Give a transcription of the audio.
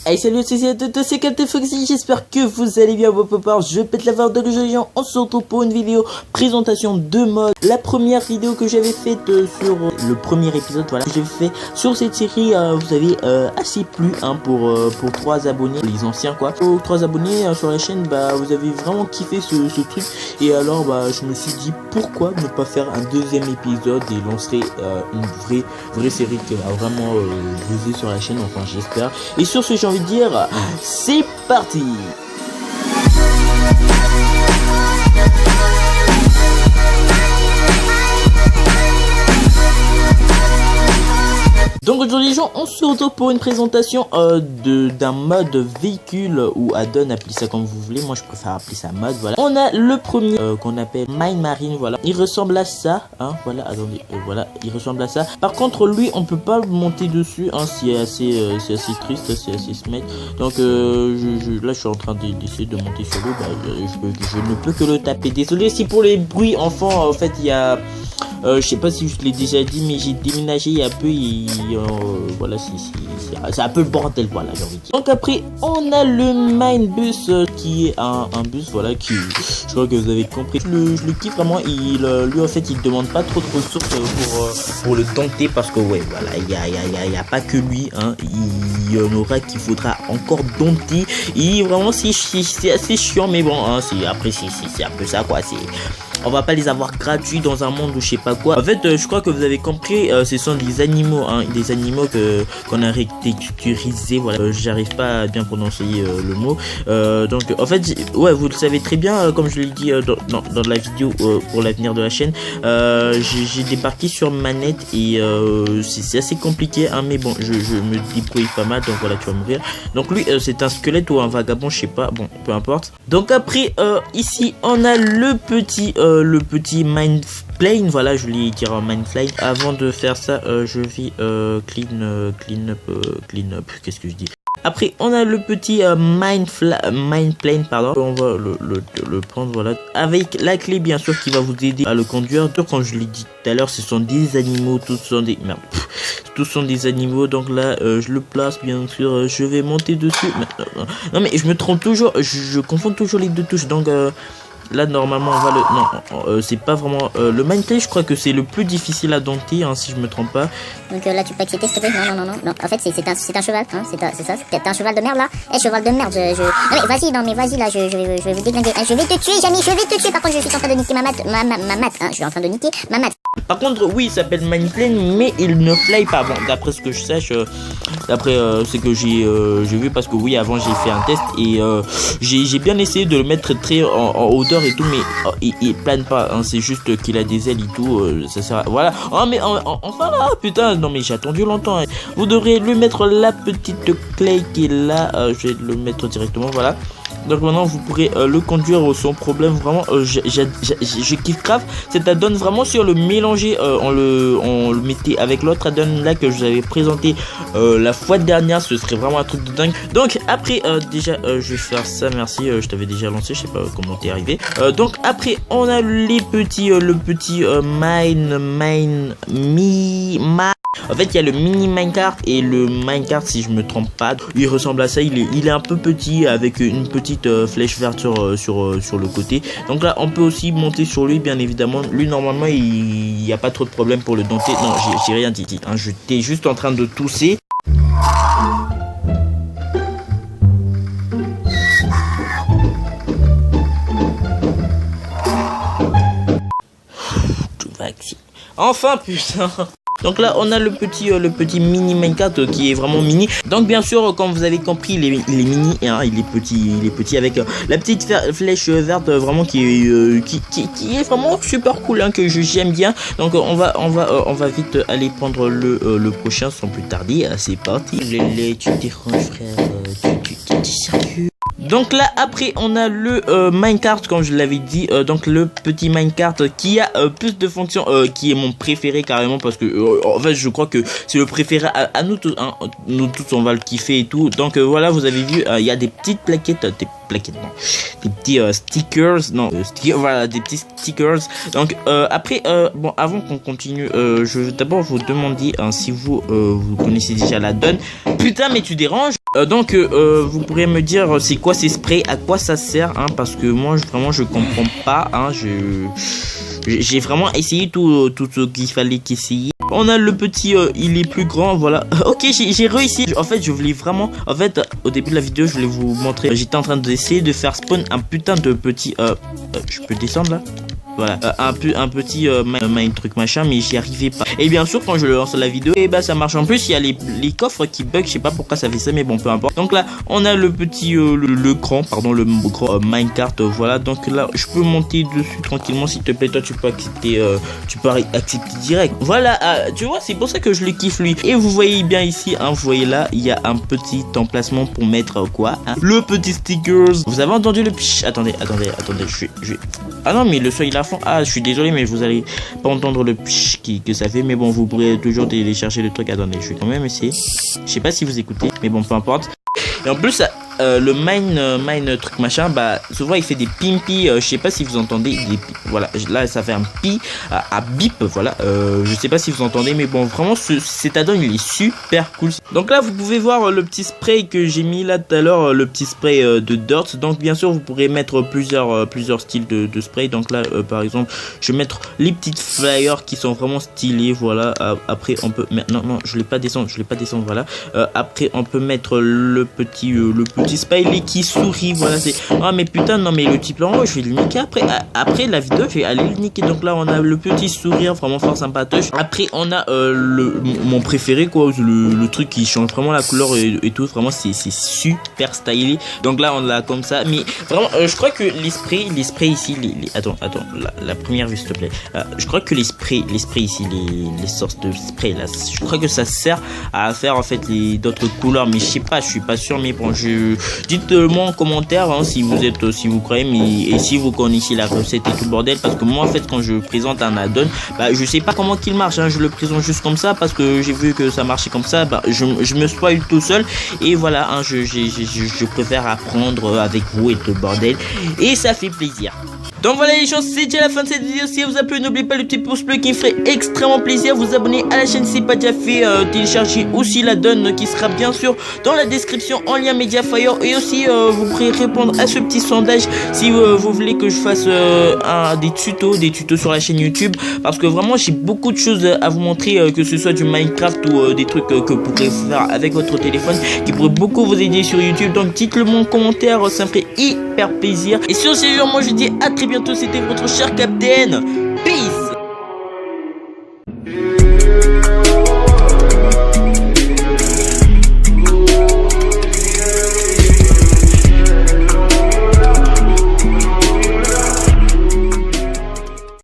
Hey salut, c'est Captain Foxy, j'espère que vous allez bien vos popas, je pète la barre de l'Ogéant, on se retrouve pour une vidéo présentation de mode. La première vidéo que j'avais faite sur le premier épisode, voilà, que j'ai fait sur cette série, vous avez assez plu pour 3 abonnés, les anciens quoi. Pour 3 abonnés sur la chaîne, bah vous avez vraiment kiffé ce truc, et alors bah je me suis dit pourquoi ne pas faire un deuxième épisode et lancer une vraie série qui a vraiment buzzé sur la chaîne, enfin j'espère. Et sur ce j'ai envie de dire, c'est parti. Donc aujourd'hui les gens, on se retrouve pour une présentation d'un mode véhicule ou add-on, appelez ça comme vous voulez, moi je préfère appeler ça mode, voilà. On a le premier qu'on appelle Mine Marine, voilà. Il ressemble à ça, hein, voilà, attendez, voilà, il ressemble à ça. Par contre lui, on peut pas monter dessus, hein, c'est assez triste, c'est assez smart. Donc là je suis en train d'essayer de monter sur lui, bah, je ne peux que le taper. Désolé si pour les bruits enfants, en fait il y a... je sais pas si je l'ai déjà dit, mais j'ai déménagé il y a peu et voilà, c'est un peu le bordel, voilà, j'ai envie de dire. Donc après on a le Minebus qui est un bus, voilà, qui, je crois que vous avez compris, je le kiffe vraiment. Lui en fait il demande pas trop de ressources pour le dompter, parce que ouais voilà, il y a pas que lui, hein, il y en aura qu'il faudra encore dompter, et vraiment c'est assez chiant, mais bon, hein, après c'est un peu ça quoi, on va pas les avoir gratuits dans un monde où je sais pas quoi. En fait, je crois que vous avez compris, ce sont des animaux, hein, des animaux qu'on a rétexturisé. Voilà, j'arrive pas à bien prononcer le mot. Donc, en fait, ouais, vous le savez très bien, comme je l'ai dit dans la vidéo pour l'avenir de la chaîne. J'ai débarqué sur manette et c'est assez compliqué, hein, mais bon, je me débrouille pas mal. Donc voilà, tu vas mourir. Donc lui, c'est un squelette ou un vagabond, je sais pas. Bon, peu importe. Donc après, ici, on a le petit Mineplane, voilà, je voulais dire Mineplane. Avant de faire ça, je vais clean up, qu'est-ce que je dis? Après, on a le petit Mineplane, pardon. On va le prendre, voilà, avec la clé bien sûr qui va vous aider à le conduire. Donc, comme je l'ai dit tout à l'heure, ce sont des animaux, tous sont des merde. Tous sont des animaux, donc là je le place bien sûr, je vais monter dessus. Non mais je me trompe toujours, je confonds toujours les deux touches, donc là normalement on va le... Non, c'est pas vraiment... le Mineplane, je crois que c'est le plus difficile à dompter, hein, si je me trompe pas. Donc là tu peux accepter s'il te plaît. Non. En fait c'est un cheval, hein, c'est ça. T'es un cheval de merde là. Eh, cheval de merde, Non mais vas-y là, je vais vous déglinguer. Je vais te tuer, Jamie, je vais te tuer. Par contre je suis en train de niquer ma mat, hein, je suis en train de niquer ma mat. Par contre, oui, il s'appelle Mineplane, mais il ne fly pas. Bon, d'après ce que je sache, d'après ce que j'ai vu, parce que oui, avant j'ai fait un test et j'ai bien essayé de le mettre très en hauteur et tout, mais il plane pas, hein, c'est juste qu'il a des ailes et tout, ça sert à... Voilà. Oh, mais enfin là, putain, non mais j'ai attendu longtemps, hein. Vous devrez lui mettre la petite clé qui est là, je vais le mettre directement, voilà. Donc maintenant vous pourrez le conduire sans problème, vraiment. Je kiffe grave cet add-on, vraiment. Sur le mélanger, on le mettait avec l'autre add-on là que je vous avais présenté la fois dernière, ce serait vraiment un truc de dingue. Donc après déjà je vais faire ça, merci, je t'avais déjà lancé, je sais pas comment t'es arrivé. Donc après on a le petit en fait il y a le mini minecart et le minecart, si je me trompe pas, il ressemble à ça, il est un peu petit avec une petite flèche verte sur le côté. Donc là on peut aussi monter sur lui, bien évidemment. Lui normalement il n'y a pas trop de problème pour le dompter. Non, j'ai rien dit, hein, j'étais juste en train de tousser. Enfin putain. Donc là on a le petit mini minecart qui est vraiment mini. Donc bien sûr, comme vous avez compris, il est mini, hein, il est petit avec la petite flèche verte, vraiment qui est vraiment super cool, hein, que j'aime bien. Donc on va vite aller prendre le prochain sans plus tarder. C'est parti. Tu déranges frère, tu sérieux? Donc là après on a le minecart, comme je l'avais dit, donc le petit minecart qui a plus de fonctions, qui est mon préféré carrément, parce que en fait je crois que c'est le préféré à nous tous, hein. Nous tous on va le kiffer et tout. Donc voilà, vous avez vu, il y a des petites plaquettes, des petits stickers, voilà, des petits stickers. Donc après bon, avant qu'on continue, je veux d'abord vous demander, hein, si vous connaissez déjà la donne. Putain mais tu déranges. Vous pourrez me dire c'est quoi ces sprays, à quoi ça sert, hein, parce que moi vraiment je comprends pas, hein, j'ai vraiment essayé tout ce qu'il fallait qu'essayer. On a le petit, il est plus grand, voilà. Ok, j'ai réussi. En fait, je voulais vraiment, en fait, au début de la vidéo, je voulais vous montrer. J'étais en train d'essayer de faire spawn un putain de petit, je peux descendre là? Voilà, un petit mine truc machin, mais j'y arrivais pas. Et bien sûr, quand je lance la vidéo, et bah ça marche. En plus, il y a les coffres qui bug, je sais pas pourquoi ça fait ça, mais bon, peu importe. Donc là, on a le petit, le grand minecart, voilà. Donc là, je peux monter dessus tranquillement, s'il te plaît. Toi, tu peux accepter, accepter direct. Voilà, tu vois, c'est pour ça que je le kiffe lui. Et vous voyez bien ici, hein, vous voyez là, il y a un petit emplacement pour mettre quoi, hein, le petit stickers. Vous avez entendu le psh? Attendez, je vais. Ah non, mais le son il a fond. Ah, je suis désolé, mais vous allez pas entendre le psh que ça fait. Mais bon, vous pourrez toujours télécharger le truc. Attendez, je vais quand même essayer. Je sais pas si vous écoutez, mais bon, peu importe. Et en plus, le mine truc machin, bah souvent il fait des pimpi, je sais pas si vous entendez des, voilà, là ça fait un pi à bip, voilà, je sais pas si vous entendez, mais bon, vraiment cet add-on il est super cool. Donc là vous pouvez voir le petit spray que j'ai mis là tout à l'heure, le petit spray de dirt. Donc bien sûr vous pourrez mettre plusieurs styles de spray. Donc là par exemple je vais mettre les petites flyers qui sont vraiment stylés, voilà. Après on peut, non je l'ai pas descendre, voilà. Après on peut mettre le petit smiley qui sourit, voilà. C'est, ah mais putain, non mais le type là, je vais le niquer après la vidéo, je vais aller le niquer. Donc là on a le petit sourire vraiment fort sympatoche. Après on a mon préféré quoi, le truc qui change vraiment la couleur et tout, vraiment c'est super stylé. Donc là on l'a comme ça, mais vraiment je crois que les sprays ici, attends la première vue s'il te plaît, je crois que les sprays ici, les sortes de sprays là, je crois que ça sert à faire en fait d'autres couleurs, mais je sais pas, je suis pas sûr, mais bon, dites-moi en commentaire, hein, si vous croyez, mais et si vous connaissez la recette et tout le bordel, parce que moi en fait quand je présente un add-on, bah je sais pas comment qu'il marche, hein, je le présente juste comme ça parce que j'ai vu que ça marchait comme ça, bah je me spoil tout seul et voilà, hein, je préfère apprendre avec vous et tout le bordel et ça fait plaisir. Donc voilà les gens, c'est déjà la fin de cette vidéo. Si elle vous a plu, n'oubliez pas le petit pouce bleu qui me ferait extrêmement plaisir. Vous abonner à la chaîne si ce n'est pas déjà fait. Télécharger aussi la donne qui sera bien sûr dans la description en lien Mediafire. Et aussi vous pourrez répondre à ce petit sondage si vous voulez que je fasse des tutos sur la chaîne YouTube. Parce que vraiment j'ai beaucoup de choses à vous montrer, que ce soit du Minecraft ou des trucs que vous pourrez faire avec votre téléphone qui pourraient beaucoup vous aider sur YouTube. Donc dites-le moi en commentaire, ça me ferait hyper plaisir. Et sur ces jours, moi je dis à très bientôt, c'était votre cher Captain. Peace.